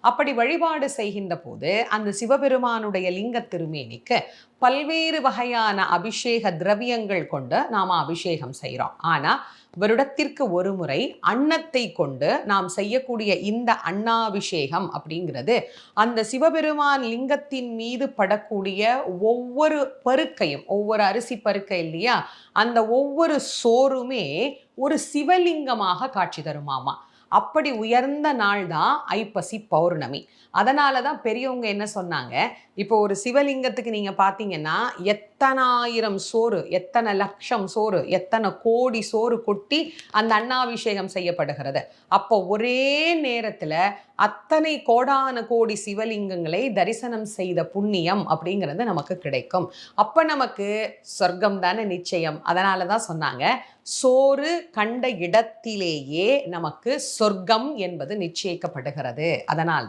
அப்படி வழிபாடு செய்கின்ற போது அந்த சிவபெருமானுடைய லிங்க திருமேனிக்கு பல்வேறு வகையான அபிஷேக திரவியங்கள் கொண்டு நாம அபிஷேகம் செய்கிறோம். ஆனா வருடத்திற்கு ஒரு முறை அன்னத்தை கொண்டு நாம் செய்யக்கூடிய இந்த அன்னாபிஷேகம் அப்படிங்கிறது அந்த சிவபெருமான் லிங்கத்தின் மீது படக்கூடிய ஒவ்வொரு பருக்கையும், ஒவ்வொரு அரிசி பருக்கை இல்லையா, அந்த ஒவ்வொரு சோறுமே ஒரு சிவலிங்கமாக காட்சி தருமாமா. அப்படி உயர்ந்த நாள் தான் ஐப்பசி பௌர்ணமி. அதனால தான் பெரியவங்க என்ன சொன்னாங்க, இப்போ ஒரு சிவலிங்கத்துக்கு நீங்க பார்த்தீங்கன்னா, எத்தனாயிரம் சோறு, எத்தனை லட்சம் சோறு, எத்தனை கோடி சோறு கொட்டி அந்த அன்னாபிஷேகம் செய்யப்படுகிறது. அப்போ ஒரே நேரத்துல அத்தனை கோடான கோடி சிவலிங்கங்களை தரிசனம் செய்த புண்ணியம் அப்படிங்கிறது நமக்கு கிடைக்கும். அப்ப நமக்கு சொர்க்கம் தானே நிச்சயம். அதனால தான் சொன்னாங்க, சோறு கண்ட இடத்திலேயே நமக்கு சொர்க்கம் என்பது நிச்சயிக்கப்படுகிறது. அதனால்